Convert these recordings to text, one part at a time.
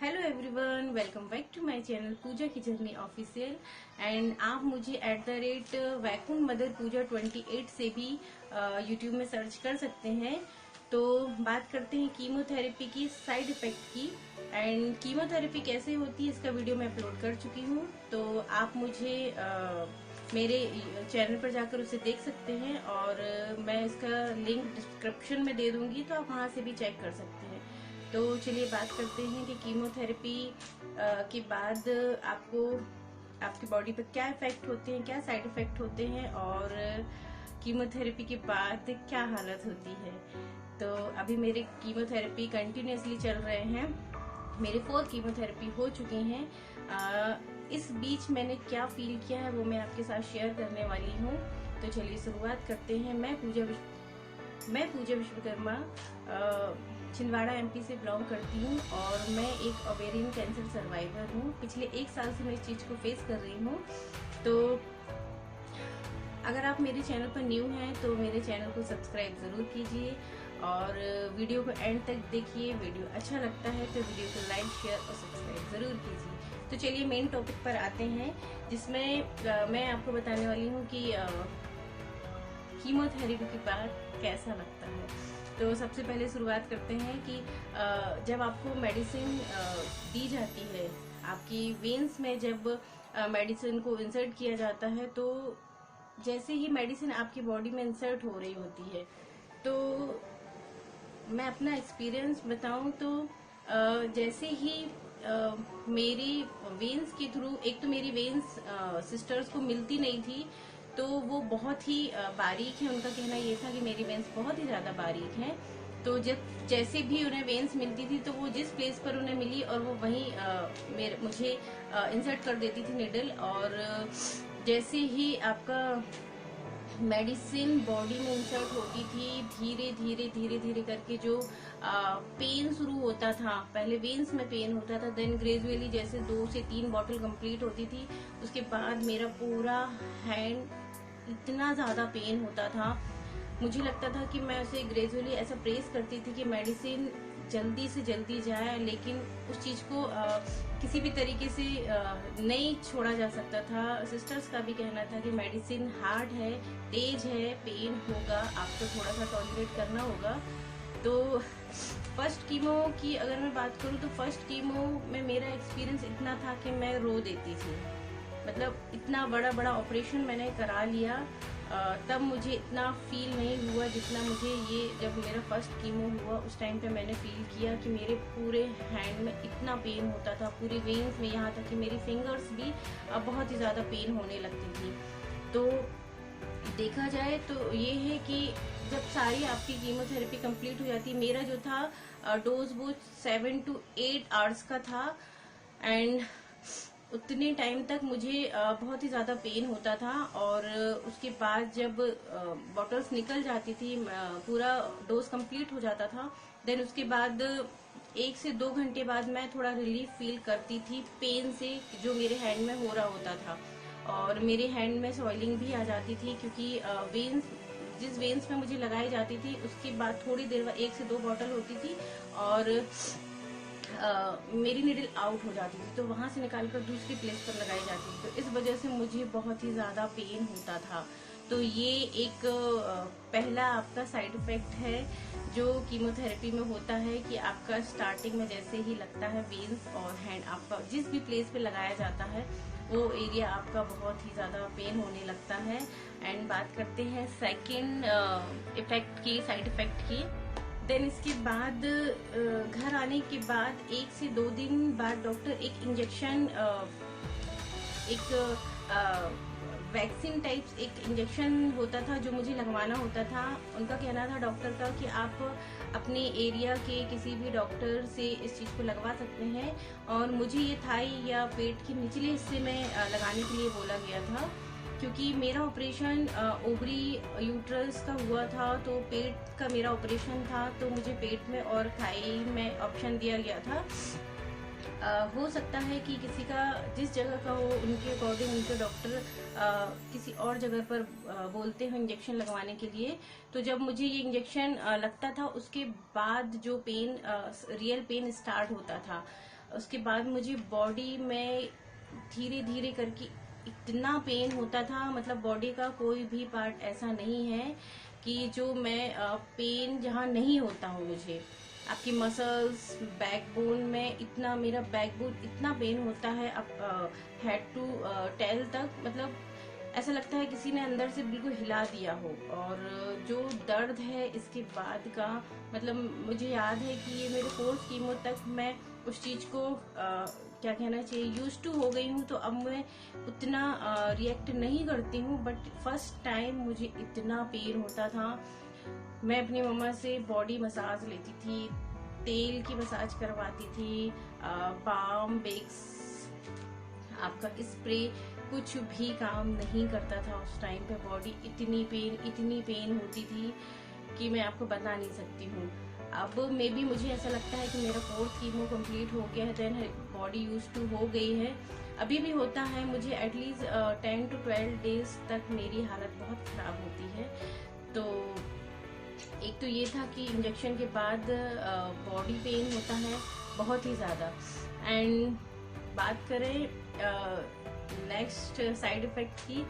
Hello everyone, welcome back to my channel Pooja की journey official. And आप मुझे @Vaikuntha mother पूजा 28 से भी यूट्यूब में सर्च कर सकते हैं। तो बात करते हैं कीमोथेरेपी की साइड इफेक्ट की। एंड कीमोथेरेपी कैसे होती है इसका वीडियो मैं अपलोड कर चुकी हूँ, तो आप मुझे मेरे चैनल पर जाकर उसे देख सकते हैं और मैं इसका लिंक डिस्क्रिप्शन में दे दूंगी, तो आप वहां से भी चेक कर सकते हैं। तो चलिए बात करते हैं कि कीमोथेरेपी के बाद आपकी बॉडी पर क्या इफेक्ट होते हैं, क्या साइड इफेक्ट होते हैं और कीमोथेरेपी के बाद क्या हालत होती है। तो अभी मेरे कीमोथेरेपी कंटिन्यूसली चल रहे हैं, मेरे 4 कीमोथेरेपी हो चुकी हैं। इस बीच मैंने क्या फील किया है वो मैं आपके साथ शेयर करने वाली हूँ। तो चलिए शुरुआत करते हैं। मैं पूजा विश्वकर्मा छिंदवाड़ा MP से बिलोंग करती हूँ और मैं एक ओवेरियन कैंसर सर्वाइवर हूँ। पिछले 1 साल से मैं इस चीज को फेस कर रही हूँ। तो अगर आप मेरे चैनल पर न्यू हैं तो मेरे चैनल को सब्सक्राइब जरूर कीजिए और वीडियो को एंड तक देखिए। वीडियो अच्छा लगता है तो वीडियो को लाइक, शेयर और सब्सक्राइब जरूर कीजिए। तो चलिए मेन टॉपिक पर आते हैं, जिसमें मैं आपको बताने वाली हूँ कि कीमोथेरेपी के बाद कैसा लगता है। तो सबसे पहले शुरुआत करते हैं कि जब आपको मेडिसिन दी जाती है, आपकी वेन्स में जब मेडिसिन को इंसर्ट किया जाता है, तो जैसे ही मेडिसिन आपकी बॉडी में इंसर्ट हो रही होती है, तो मैं अपना एक्सपीरियंस बताऊं तो जैसे ही मेरी वेन्स के थ्रू, एक तो मेरी वेन्स सिस्टर्स को मिलती नहीं थी, तो वो बहुत ही बारीक है। उनका कहना ये था कि मेरी वेन्स बहुत ही ज्यादा बारीक हैं। तो जब जैसे भी उन्हें वेन्स मिलती थी तो वो जिस प्लेस पर उन्हें मिली और वो वहीं मुझे इंसर्ट कर देती थी निडल। और जैसे ही आपका मेडिसिन बॉडी में इंसर्ट होती थी, धीरे धीरे धीरे धीरे करके जो पेन शुरू होता था, पहले वेन्स में पेन होता था, देन ग्रेजुअली जैसे 2 से 3 बॉटल कंप्लीट होती थी, उसके बाद मेरा पूरा हैंड इतना ज्यादा पेन होता था। मुझे लगता था कि मैं उसे ग्रेजुअली ऐसा प्रेस करती थी कि मेडिसिन जल्दी से जल्दी जाए, लेकिन उस चीज को किसी भी तरीके से नहीं छोड़ा जा सकता था। सिस्टर्स का भी कहना था कि मेडिसिन हार्ड है, तेज है, पेन होगा, आपको थोड़ा सा टॉलरेट करना होगा। तो फर्स्ट कीमो की अगर मैं बात करूं तो फर्स्ट कीमो में मेरा एक्सपीरियंस इतना था कि मैं रो देती थी। मतलब इतना बड़ा ऑपरेशन मैंने करा लिया, तब मुझे इतना फील नहीं हुआ जितना मुझे ये जब मेरा फर्स्ट कीमो हुआ उस टाइम पे मैंने फील किया कि मेरे पूरे हैंड में इतना पेन होता था, पूरी वेन्स में, यहाँ तक कि मेरी फिंगर्स भी बहुत ही ज़्यादा पेन होने लगती थी। तो देखा जाए तो ये है कि जब सारी आपकी कीमोथेरेपी कंप्लीट हो जाती, मेरा जो था डोज वो 7 to 8 आवर्स का था। एंड उतने टाइम तक मुझे बहुत ही ज्यादा पेन होता था। और उसके बाद जब बॉटल्स निकल जाती थी, पूरा डोज कंप्लीट हो जाता था, देन उसके बाद 1 से 2 घंटे बाद मैं थोड़ा रिलीफ फील करती थी पेन से जो मेरे हैंड में हो रहा होता था। और मेरे हैंड में स्वेलिंग भी आ जाती थी, क्योंकि जिस वेन्स में मुझे लगाई जाती थी उसके बाद थोड़ी देर बाद 1 से 2 बॉटल होती थी और मेरी निडल आउट हो जाती थी, तो वहां से निकालकर दूसरी प्लेस पर लगाई जाती थी। तो इस वजह से मुझे बहुत ही ज्यादा पेन होता था। तो ये एक पहला आपका साइड इफेक्ट है जो कीमोथेरेपी में होता है कि आपका स्टार्टिंग में जैसे ही लगता है वेन्स और हैंड, आपका जिस भी प्लेस पे लगाया जाता है वो एरिया आपका बहुत ही ज्यादा पेन होने लगता है। एंड बात करते हैं सेकेंड इफेक्ट की, साइड इफेक्ट की। देन इसके बाद घर आने के बाद 1 से 2 दिन बाद डॉक्टर एक इंजेक्शन, एक वैक्सीन टाइप्स एक इंजेक्शन होता था जो मुझे लगवाना होता था। उनका कहना था डॉक्टर का कि आप अपने एरिया के किसी भी डॉक्टर से इस चीज को लगवा सकते हैं। और मुझे ये थाई या पेट के निचले हिस्से में लगाने के लिए बोला गया था, क्योंकि मेरा ऑपरेशन ओवरी यूट्रस का हुआ था, तो पेट का मेरा ऑपरेशन था, तो मुझे पेट में और थाई में ऑप्शन दिया गया था। हो सकता है कि किसी का जिस जगह का हो उनके अकॉर्डिंग उनके डॉक्टर किसी और जगह पर बोलते हैं इंजेक्शन लगवाने के लिए। तो जब मुझे ये इंजेक्शन लगता था उसके बाद जो पेन, रियल पेन स्टार्ट होता था, उसके बाद मुझे बॉडी में धीरे धीरे करके इतना पेन होता था, मतलब बॉडी का कोई भी पार्ट ऐसा नहीं है कि जो मैं पेन जहाँ नहीं होता हूँ मुझे। आपकी मसल्स, बैकबोन में इतना, मेरा बैकबोन इतना पेन होता है अब हेड टू टेल तक, मतलब ऐसा लगता है किसी ने अंदर से बिल्कुल हिला दिया हो। और जो दर्द है इसके बाद का, मतलब मुझे याद है कि ये मेरे 4th कीमो तक मैं उस चीज को क्या कहना चाहिए, यूज टू हो गई हूँ, तो अब मैं उतना रिएक्ट नहीं करती हूँ। बट फर्स्ट टाइम मुझे इतना पेन होता था। मैं अपनी मम्मा से बॉडी मसाज लेती थी, तेल की मसाज करवाती थी, बाम बेक्स, आपका स्प्रे, कुछ भी काम नहीं करता था उस टाइम पे। बॉडी इतनी पेन होती थी कि मैं आपको बता नहीं सकती हूँ। अब मे बी मुझे ऐसा लगता है कि मेरा 4th कीमो कंप्लीट हो गया है, देन बॉडी यूज टू हो गई है। अभी भी होता है मुझे, एटलीस्ट 10 to 12 डेज तक मेरी हालत बहुत खराब होती है। तो एक तो ये था कि इंजेक्शन के बाद बॉडी पेन होता है बहुत ही ज़्यादा। एंड बात करें नेक्स्ट साइड इफेक्ट की,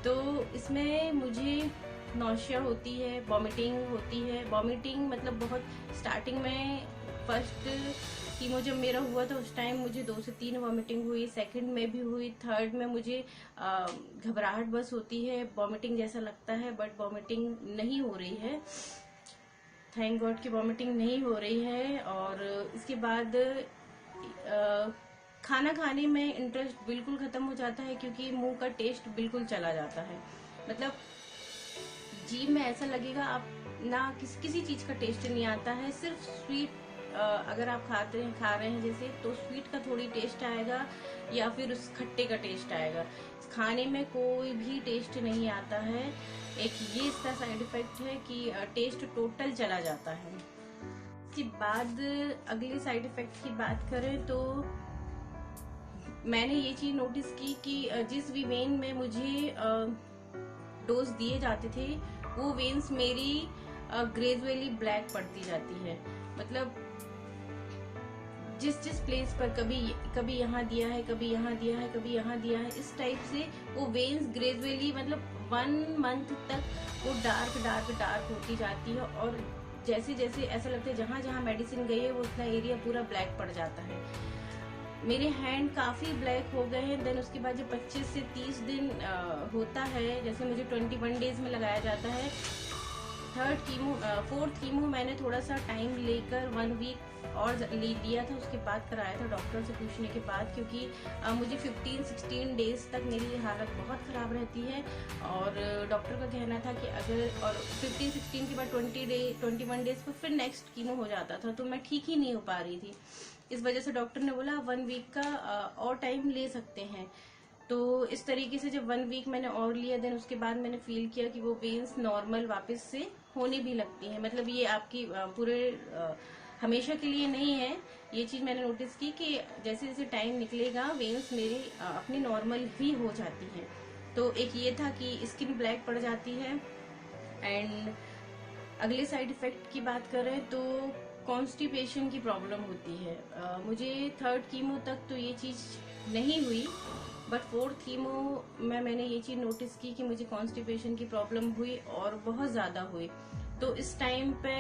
तो इसमें मुझे नौशिया होती है, वॉमिटिंग होती है। वॉमिटिंग मतलब बहुत स्टार्टिंग में, फर्स्ट कीमो जब मेरा हुआ था उस टाइम मुझे 2 से 3 वॉमिटिंग हुई, सेकंड में भी हुई, थर्ड में मुझे घबराहट बस होती है, वॉमिटिंग जैसा लगता है, बट वॉमिटिंग नहीं हो रही है, थैंक गॉड की वॉमिटिंग नहीं हो रही है। और इसके बाद खाना खाने में इंटरेस्ट बिल्कुल खत्म हो जाता है, क्योंकि मुंह का टेस्ट बिल्कुल चला जाता है। मतलब जीभ में ऐसा लगेगा आप ना, किसी चीज का टेस्ट नहीं आता है, सिर्फ स्वीट अगर आप खा रहे हैं जैसे, तो स्वीट का थोड़ी टेस्ट आएगा या फिर उस खट्टे का टेस्ट आएगा। खाने में कोई भी टेस्ट नहीं आता है। एक ये इसका साइड इफेक्ट है कि टेस्ट टोटल चला जाता है। इसके बाद अगले साइड इफेक्ट की बात करें तो मैंने ये चीज नोटिस की कि जिस भी वेन में मुझे डोज दिए जाते थे, वो वेन्स मेरी ग्रेजुअली ब्लैक पड़ती जाती है। मतलब जिस प्लेस पर कभी यहाँ दिया है, कभी यहाँ दिया है, कभी यहाँ दिया है, इस टाइप से वो वेन्स ग्रेजुअली, मतलब 1 मंथ तक वो डार्क होती जाती है। और जैसे जैसे ऐसा लगता है जहाँ जहाँ मेडिसिन गई है वो उतना एरिया पूरा ब्लैक पड़ जाता है। मेरे हैंड काफी ब्लैक हो गए हैं। देन उसके बाद जब 25 से 30 दिन होता है, जैसे मुझे 21 डेज में लगाया जाता है। 4th कीमो मैंने थोड़ा सा टाइम लेकर 1 वीक और ले लिया था, उसके बाद कराया था डॉक्टर से पूछने के बाद, क्योंकि मुझे 15-16 डेज तक मेरी हालत बहुत ख़राब रहती है। और डॉक्टर का कहना था कि अगर, और 15-16 के बाद 21 डेज पर फिर नेक्स्ट कीमो हो जाता था, तो मैं ठीक ही नहीं हो पा रही थी। इस वजह से डॉक्टर ने बोला 1 वीक का और टाइम ले सकते हैं। तो इस तरीके से जब 1 वीक मैंने और लिया, देन उसके बाद मैंने फील किया कि वो वेन्स नॉर्मल वापस से होने भी लगती हैं। मतलब ये आपकी पूरे हमेशा के लिए नहीं है। ये चीज मैंने नोटिस की कि जैसे जैसे टाइम निकलेगा वेन्स मेरी अपनी नॉर्मल भी हो जाती हैं। तो एक ये था कि स्किन ब्लैक पड़ जाती है। एंड अगले साइड इफेक्ट की बात करें तो कॉन्स्टिपेशन की प्रॉब्लम होती है। मुझे 3rd कीमो तक तो ये चीज नहीं हुई, बट 4th कीमो में मैंने ये चीज नोटिस की कि मुझे कॉन्स्टिपेशन की प्रॉब्लम हुई और बहुत ज्यादा हुई। तो इस टाइम पे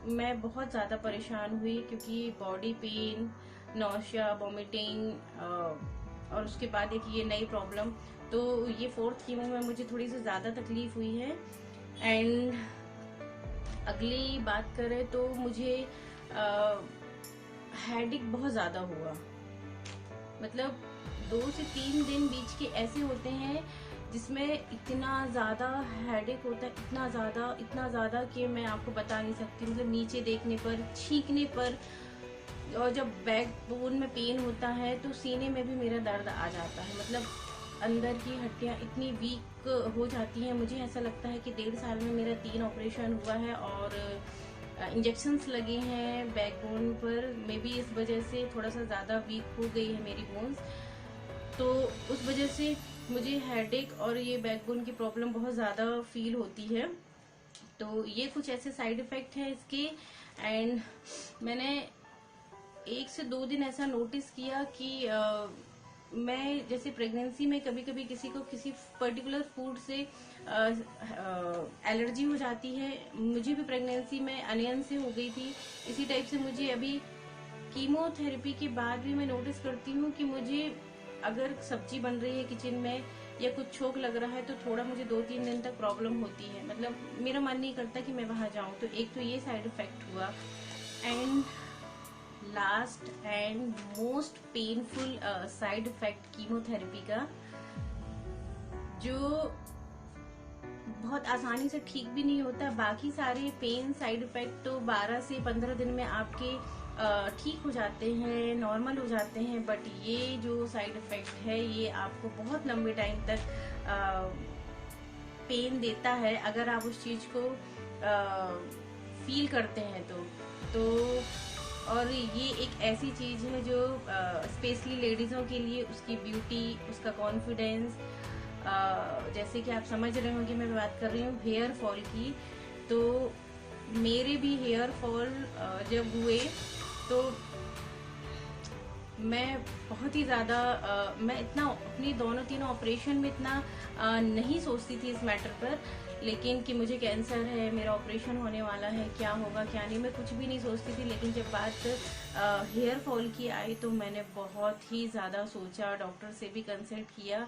मैं बहुत ज्यादा परेशान हुई, क्योंकि बॉडी पेन, नौशिया, वॉमिटिंग और उसके बाद एक ये नई प्रॉब्लम। तो ये 4th कीमो में मुझे थोड़ी सी ज्यादा तकलीफ हुई है। एंड अगली बात करें तो मुझे हेडेक बहुत ज्यादा हुआ। मतलब 2 से 3 दिन बीच के ऐसे होते हैं जिसमें इतना ज्यादा हेडेक होता है, इतना ज्यादा कि मैं आपको बता नहीं सकती। मतलब नीचे देखने पर, छींकने पर, और जब बैक बोन में पेन होता है तो सीने में भी मेरा दर्द आ जाता है। मतलब अंदर की हड्डियां इतनी वीक हो जाती हैं। मुझे ऐसा लगता है कि 1.5 साल में मेरा 3 ऑपरेशन हुआ है और इंजेक्शंस लगे हैं बैकबोन पर। मे बी इस वजह से थोड़ा सा ज़्यादा वीक हो गई है मेरी बोन्स, तो उस वजह से मुझे हेडेक और ये बैकबोन की प्रॉब्लम बहुत ज़्यादा फील होती है। तो ये कुछ ऐसे साइड इफ़ेक्ट हैं इसके। एंड मैंने 1 से 2 दिन ऐसा नोटिस किया कि मैं जैसे प्रेगनेंसी में कभी कभी किसी को किसी पर्टिकुलर फूड से एलर्जी हो जाती है। मुझे भी प्रेगनेंसी में अनियन से हो गई थी। इसी टाइप से मुझे अभी कीमोथेरेपी के बाद भी मैं नोटिस करती हूँ कि मुझे अगर सब्जी बन रही है किचन में या कुछ छोक लग रहा है तो थोड़ा मुझे 2-3 दिन तक प्रॉब्लम होती है। मतलब मेरा मन नहीं करता कि मैं वहां जाऊं। तो एक तो ये साइड इफेक्ट हुआ। And last and most painful side effect chemotherapy का, जो बहुत आसानी से ठीक भी नहीं होता। बाकी सारे पेन साइड इफेक्ट तो 12 से 15 दिन में आपके ठीक हो जाते हैं, नॉर्मल हो जाते हैं। बट ये जो साइड इफेक्ट है ये आपको बहुत लंबे टाइम तक पेन देता है अगर आप उस चीज को फील करते हैं तो और ये एक ऐसी चीज है जो स्पेशली लेडीजों के लिए उसकी ब्यूटी, उसका कॉन्फिडेंस, जैसे कि आप समझ रहे होंगे मैं बात कर रही हूँ हेयर फॉल की। तो मेरे भी हेयर फॉल जब हुए तो मैं बहुत ही ज्यादा मैं इतना अपनी दोनों तीनों ऑपरेशन में इतना नहीं सोचती थी इस मैटर पर, लेकिन कि मुझे कैंसर है, मेरा ऑपरेशन होने वाला है, क्या होगा क्या नहीं, मैं कुछ भी नहीं सोचती थी। लेकिन जब बात हेयर फॉल की आई तो मैंने बहुत ही ज्यादा सोचा, डॉक्टर से भी कंसल्ट किया।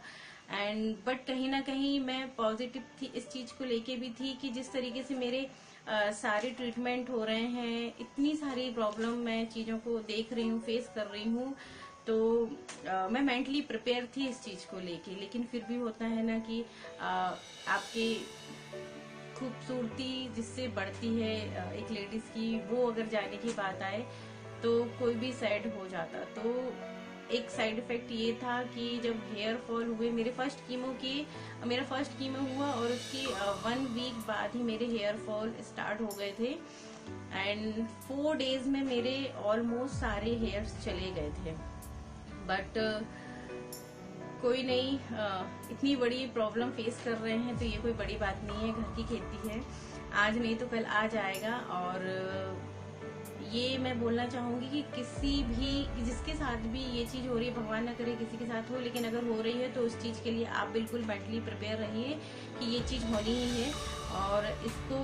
एंड बट कहीं ना कहीं मैं पॉजिटिव थी, इस चीज को लेके भी थी कि जिस तरीके से मेरे सारे ट्रीटमेंट हो रहे हैं, इतनी सारी प्रॉब्लम मैं चीजों को देख रही हूँ, फेस कर रही हूँ, तो मैं मेंटली प्रिपेयर थी इस चीज को लेके। लेकिन फिर भी होता है ना कि आपकी खूबसूरती जिससे बढ़ती है एक लेडीज की, वो अगर जाने की बात आए तो कोई भी सैड हो जाता। तो एक साइड इफेक्ट ये था कि जब हेयर फॉल हुए, मेरा फर्स्ट कीमो हुआ और उसकी 1 वीक बाद ही मेरे हेयर फॉल स्टार्ट हो गए थे। एंड 4 डेज में मेरे ऑलमोस्ट सारे हेयर्स चले गए थे। बट कोई नहीं, इतनी बड़ी प्रॉब्लम फेस कर रहे हैं तो ये कोई बड़ी बात नहीं है, घर की खेती है, आज नहीं तो कल आ जाएगा। और ये मैं बोलना चाहूंगी कि किसी भी जिसके साथ भी ये चीज हो रही है, भगवान ना करे किसी के साथ हो, लेकिन अगर हो रही है तो उस चीज के लिए आप बिल्कुल मेंटली प्रिपेयर रहिए कि ये चीज होनी ही है और इसको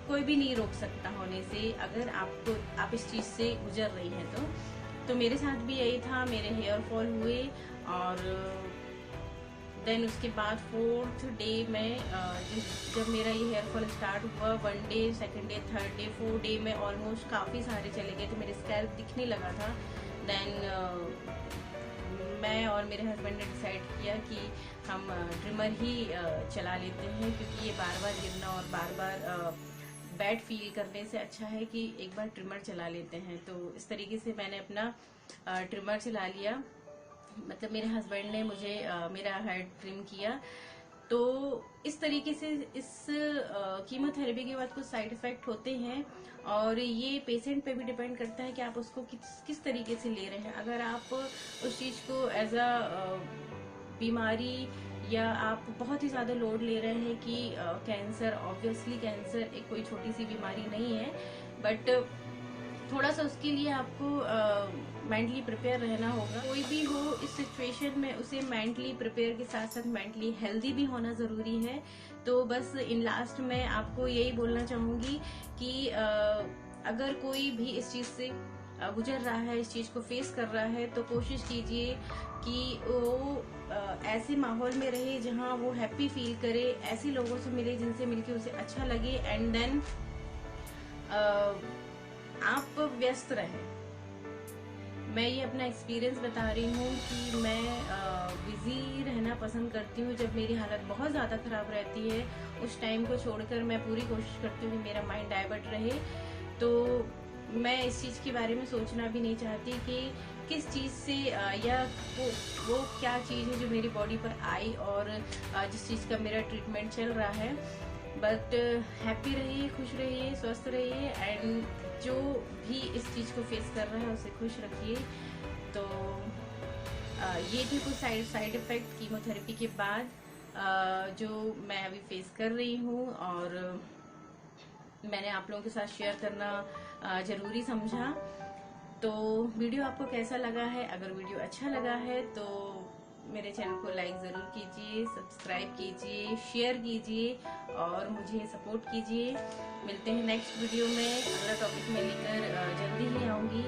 कोई भी नहीं रोक सकता होने से, अगर आप इस चीज से गुजर रही हैं तो मेरे साथ भी यही था। मेरे हेयर फॉल हुए और देन उसके बाद 4th डे में जब मेरा ये हेयर फॉल स्टार्ट हुआ, 1 day, 2nd day, 3rd day, 4th day में ऑलमोस्ट काफी सारे चले गए थे, मेरे स्कैल्प दिखने लगा था। देन मैं और मेरे हस्बैंड ने डिसाइड किया कि हम ट्रिमर ही चला लेते हैं, क्योंकि ये बार बार गिरना और बार बार बैड फील करने से अच्छा है कि एक बार ट्रिमर चला लेते हैं। तो इस तरीके से मैंने अपना ट्रिमर चला लिया। मतलब मेरे हस्बैंड ने मुझे मेरा हेयर ट्रिम किया। तो इस तरीके से इस कीमोथेरेपी के बाद कुछ साइड इफेक्ट होते हैं और ये पेशेंट पे भी डिपेंड करता है कि आप उसको किस तरीके से ले रहे हैं। अगर आप उस चीज को एज अ बीमारी या आप बहुत ही ज्यादा लोड ले रहे हैं कि कैंसर, ऑब्वियसली कैंसर एक कोई छोटी सी बीमारी नहीं है, बट थोड़ा सा उसके लिए आपको मेंटली प्रिपेयर रहना होगा। कोई भी हो इस सिचुएशन में, उसे मेंटली प्रिपेयर के साथ साथ मेंटली हेल्दी भी होना जरूरी है। तो बस इन लास्ट में आपको यही बोलना चाहूंगी कि अगर कोई भी इस चीज से गुजर रहा है, इस चीज को फेस कर रहा है, तो कोशिश कीजिए कि वो ऐसे माहौल में रहे जहां वो हैप्पी फील करे, ऐसे लोगों से मिले जिनसे मिलके उसे अच्छा लगे, एंड देन आप व्यस्त रहें। मैं ये अपना एक्सपीरियंस बता रही हूँ कि मैं बिजी रहना पसंद करती हूँ। जब मेरी हालत बहुत ज़्यादा ख़राब रहती है, उस टाइम को छोड़कर मैं पूरी कोशिश करती हूँ कि मेरा माइंड डाइवर्ट रहे। तो मैं इस चीज़ के बारे में सोचना भी नहीं चाहती कि किस चीज़ से या वो क्या चीज़ है जो मेरी बॉडी पर आई और जिस चीज़ का मेरा ट्रीटमेंट चल रहा है। बट हैप्पी रहिए, खुश रहिए, स्वस्थ रहिए, एंड जो भी इस चीज को फेस कर रहा है उसे खुश रखिए। तो ये थे कुछ साइड इफेक्ट कीमोथेरेपी के बाद जो मैं अभी फेस कर रही हूँ और मैंने आप लोगों के साथ शेयर करना जरूरी समझा। तो वीडियो आपको कैसा लगा है? अगर वीडियो अच्छा लगा है तो मेरे चैनल को लाइक जरूर कीजिए, सब्सक्राइब कीजिए, शेयर कीजिए और मुझे सपोर्ट कीजिए। मिलते हैं नेक्स्ट वीडियो में, अगला टॉपिक मैं लेकर जल्दी ही आऊंगी।